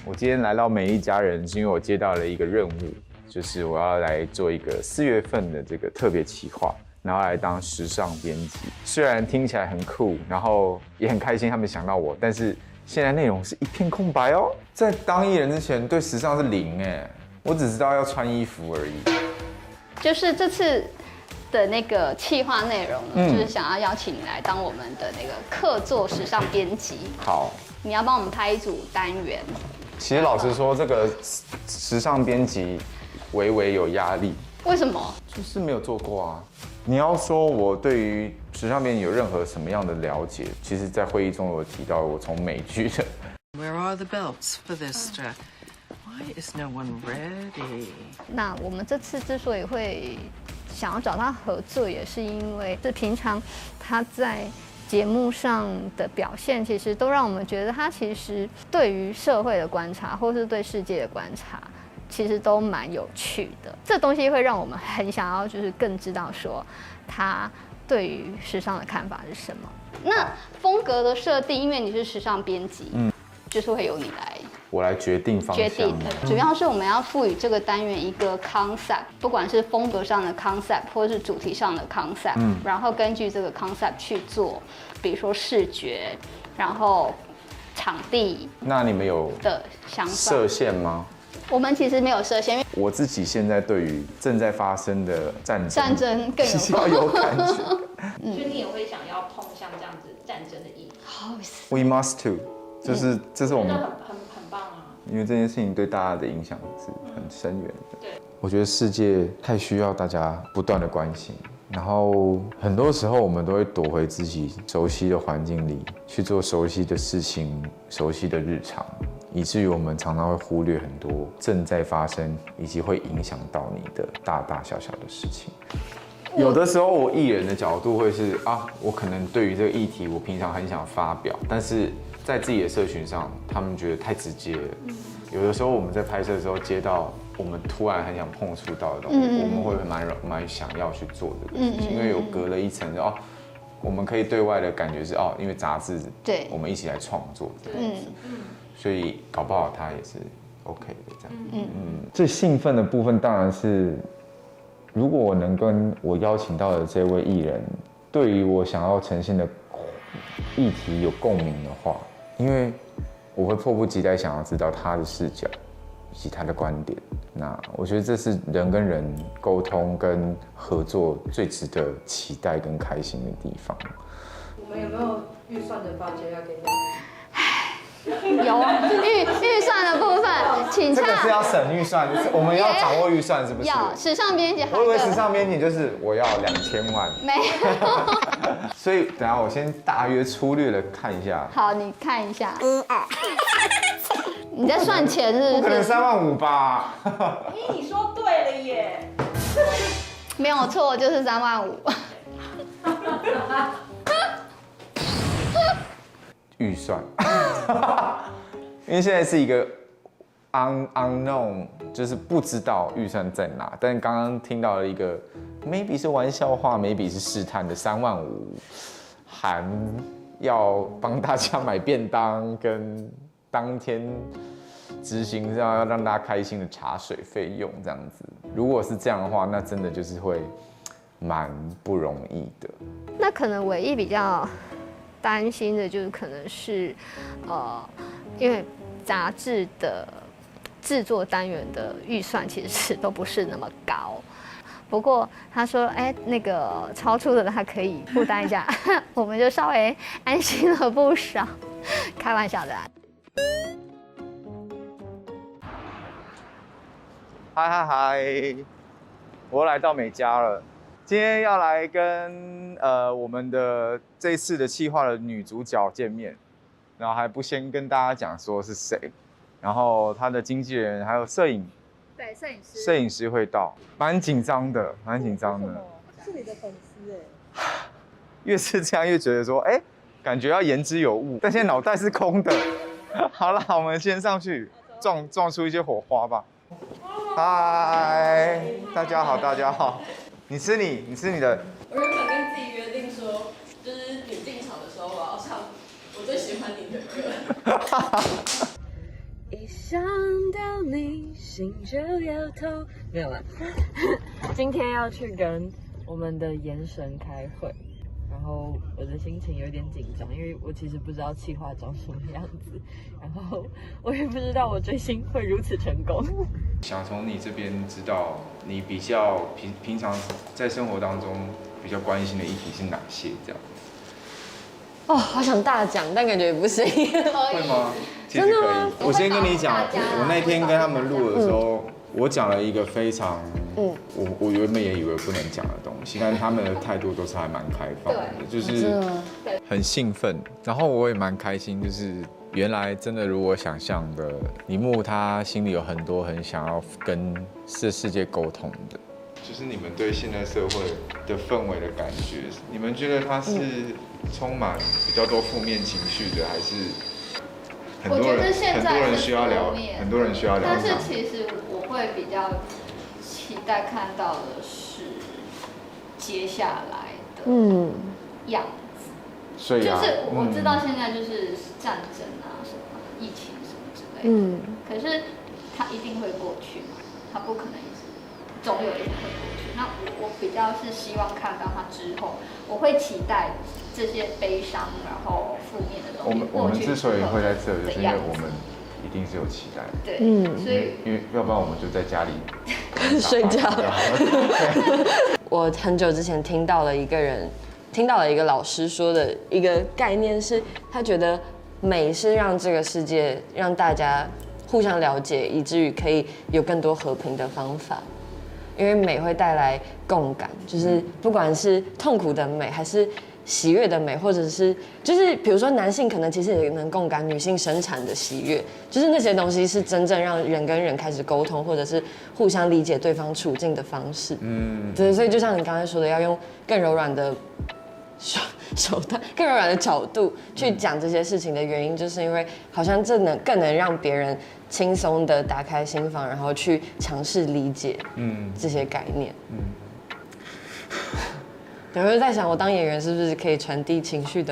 我今天来到美丽佳人，是因为我接到了一个任务，就是我要来做一个4月份的这个特别企划，然后来当时尚编辑。虽然听起来很酷，然后也很开心他们想到我，但是现在内容是一片空白哦。在当艺人之前，对时尚是零哎，我只知道要穿衣服而已。就是这次的那个企划内容呢，就是想要邀请你来当我们的那个客座时尚编辑。好，你要帮我们拍一组单元。其实老实说，这个时尚编辑微微有压力。为什么？就是没有做过啊。你要说我对于时尚编辑有任何什么样的了解，其实在会议中有提到，我从美剧的。Where are the belts for this stuff? Why is no one ready? 那我们这次之所以会想要找他合作，也是因为是平常他在节目上的表现，其实都让我们觉得他其实对于社会的观察，或是对世界的观察，其实都蛮有趣的。这东西会让我们很想要，就是更知道说他对于时尚的看法是什么。那风格的设定，因为你是时尚编辑，就是会由你来。我来决定方向。主要是我们要赋予这个单元一个 concept， 不管是风格上的 concept， 或是主题上的 concept，然后根据这个 concept 去做，比如说视觉，然后场地。那你们有的想法设限吗？我们其实没有设限，因为我自己现在对于正在发生的战争更比较有感觉。所以你也会想要碰像这样子战争的议题。We must too， 这是我们很棒啊。因为这件事情对大家的影响是很深远的。对，我觉得世界太需要大家不断的关心，然后很多时候我们都会躲回自己熟悉的环境里去做熟悉的事情、熟悉的日常，以至于我们常常会忽略很多正在发生以及会影响到你的大大小小的事情。有的时候我艺人的角度会是我可能对于这个议题我平常很想发表，但是在自己的社群上，他们觉得太直接了。有的时候我们在拍摄的时候接到我们突然很想碰触到的东西，我们会蛮想要去做这个事情，因为有隔了一层我们可以对外的感觉是因为杂志，对，我们一起来创作这样子，所以搞不好他也是 OK 的这样。最兴奋的部分当然是，如果我能跟我邀请到的这位艺人，对于我想要呈现的议题有共鸣的话，因为我会迫不及待想要知道他的视角以及他的观点。那我觉得这是人跟人沟通跟合作最值得期待跟开心的地方。我们有没有预算的报价要给你？有预算的部分，请这个是要省预算，我们要掌握预算，是不是？要时尚编辑。我以为时尚编辑就是我要2000万，没有。所以等下我先大约粗略的看一下。好，你看一下。你在算钱是不是？不可能35000吧？你说对了耶。没有错，就是35000。预算，因为现在是一个 unknown， 就是不知道预算在哪。但刚刚听到了一个 maybe 是玩笑话 ，maybe 是试探的35000，含要帮大家买便当跟当天执行要让大家开心的茶水费用这样子。如果是这样的话，那真的就是会蛮不容易的。那可能唯一比较担心的就是可能是，因为杂志的制作单元的预算其实都不是那么高。不过他说，那个超出的他可以负担一下，我们就稍微安心了不少。开玩笑的啦。嗨，我来到美家了。今天要来跟我们的这一次的企划的女主角见面，然后还不先跟大家讲说是谁，然后他的经纪人还有摄影师会到，蛮紧张的。是你的粉丝越是这样越觉得说，感觉要言之有物，但现在脑袋是空的。好了，我们先上去撞出一些火花吧。嗨，大家好。你吃你的。我原本跟自己约定说，就是你进场的时候，我要唱我最喜欢你的歌。一想到你，心就要痛。没有了。今天要去跟我们的研神开会，然后我的心情有点紧张，因为我其实不知道企划长什么样子，然后我也不知道我追星会如此成功。想从你这边知道，你比较平常在生活当中比较关心的议题是哪些？这样哦，好想大讲，但感觉也不行。会吗？其实可以。我先跟你讲，我那天跟他们录的时候，我讲了一个非常，我原本也以为不能讲的东西，但是他们的态度都是还蛮开放的，就是很兴奋。然后我也蛮开心，就是原来真的如我想象的，李牧他心里有很多很想要跟这世界沟通的。就是你们对现代社会的氛围的感觉，你们觉得它是充满比较多负面情绪的，还是我觉得现在很多人需要聊，很多人需要聊？但是其实我会比较期待看到的是接下来的样子。所以啊，就是我知道现在就是战争啊，什么疫情什么之类的，可是它一定会过去嘛，它不可能一直。总有一天会过去。那我比较是希望看到它之后，我会期待这些悲伤，然后负面的东西我们之所以会在这，就是因为我们一定是有期待。对，所以因为要不然我们就在家里睡觉。我很久之前听到了一个老师说的一个概念是，他觉得美是让这个世界让大家互相了解，以至于可以有更多和平的方法。因为美会带来共感，就是不管是痛苦的美，还是喜悦的美，或者是就是比如说男性可能其实也能共感女性生产的喜悦，就是那些东西是真正让人跟人开始沟通，或者是互相理解对方处境的方式。对，所以就像你刚才说的，要用更柔软的手段、更柔软的角度去讲这些事情的原因，就是因为好像这更能让别人轻松的打开心房，然后去尝试理解这些概念。我就在想，我当演员是不是可以传递情绪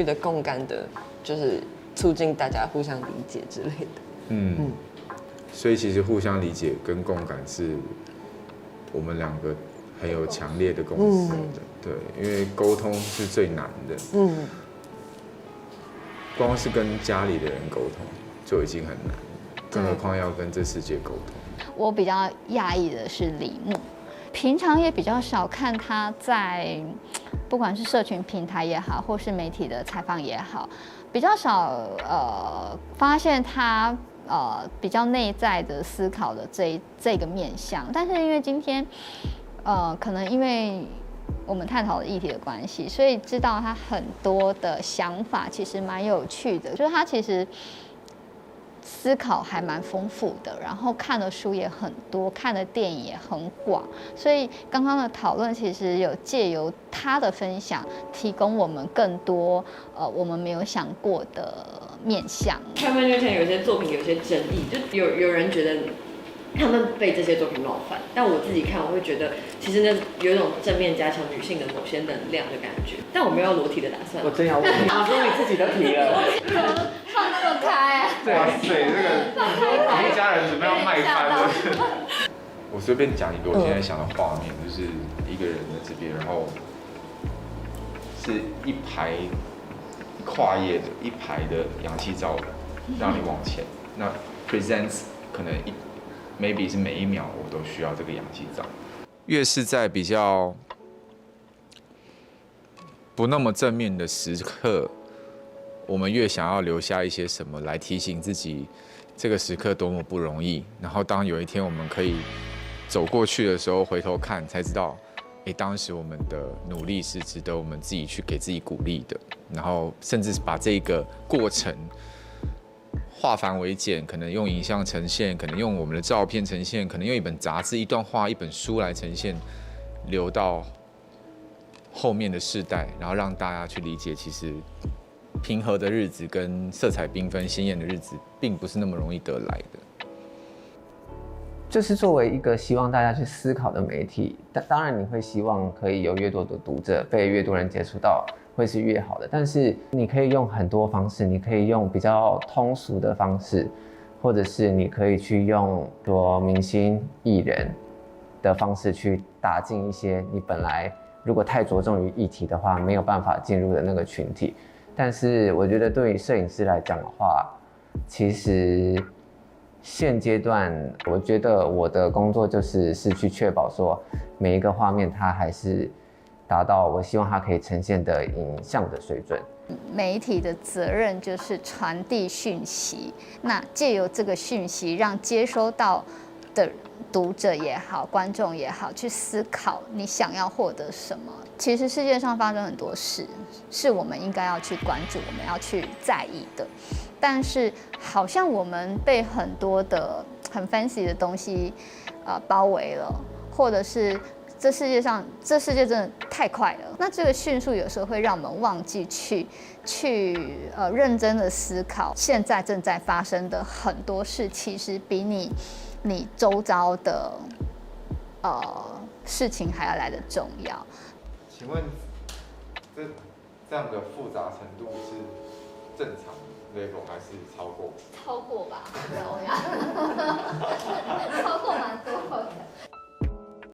的共感的，就是促进大家互相理解之类的。所以其实互相理解跟共感是我们两个很有强烈的共识的。对，因为沟通是最难的。光是跟家里的人沟通就已经很难，更何况要跟这世界沟通。我比较讶异的是李牧，平常也比较少看他在不管是社群平台也好，或是媒体的采访也好，比较少发现他比较内在的思考的这个面向。但是因为今天可能因为我们探讨的议题的关系，所以知道他很多的想法其实蛮有趣的，就是他其实思考还蛮丰富的，然后看的书也很多，看的电影也很广，所以刚刚的讨论其实有借由他的分享，提供我们更多我们没有想过的面向。看漫圈前有些作品有些争议，就有人觉得他们被这些作品冒犯，但我自己看我会觉得，其实呢有一种正面加强女性的某些能量的感觉。但我没有裸体的打算。我真要问你，我说你自己的题了。放那么开、啊？哇塞，这个你说一家人准备要卖翻了。我随便讲一个我现在想的画面，就是一个人在这边，然后是一排跨页的一排的氧气罩让你往前。那 presents 可能maybe 是每一秒我都需要这个氧气罩。越是在比较不那么正面的时刻，我们越想要留下一些什么来提醒自己这个时刻多么不容易。然后当有一天我们可以走过去的时候，回头看才知道，当时我们的努力是值得我们自己去给自己鼓励的。然后甚至把这个过程化繁为简，可能用影像呈现，可能用我们的照片呈现，可能用一本杂志、一段话、一本书来呈现，留到后面的世代，然后让大家去理解，其实平和的日子跟色彩缤纷、鲜艳的日子，并不是那么容易得来的。就是作为一个希望大家去思考的媒体，当然你会希望可以有越多的读者，被越多人接触到，会是越好的。但是你可以用很多方式，你可以用比较通俗的方式，或者是你可以去用说明星艺人的方式去打进一些你本来如果太着重于议题的话，没有办法进入的那个群体。但是我觉得对于摄影师来讲的话，其实现阶段，我觉得我的工作是去确保说每一个画面它还是达到我希望它可以呈现的影像的水准。媒体的责任就是传递讯息，那借由这个讯息，让接收到的读者也好，观众也好，去思考你想要获得什么。其实世界上发生很多事，是我们应该要去关注，我们要去在意的。但是好像我们被很多的很 fancy 的东西包围了，或者是这世界真的太快了。那这个迅速有时候会让我们忘记去认真的思考，现在正在发生的很多事，其实比你周遭的事情还要来得重要。请问这样的复杂程度是正常 level 还是超过？超过吧，超过蛮多的。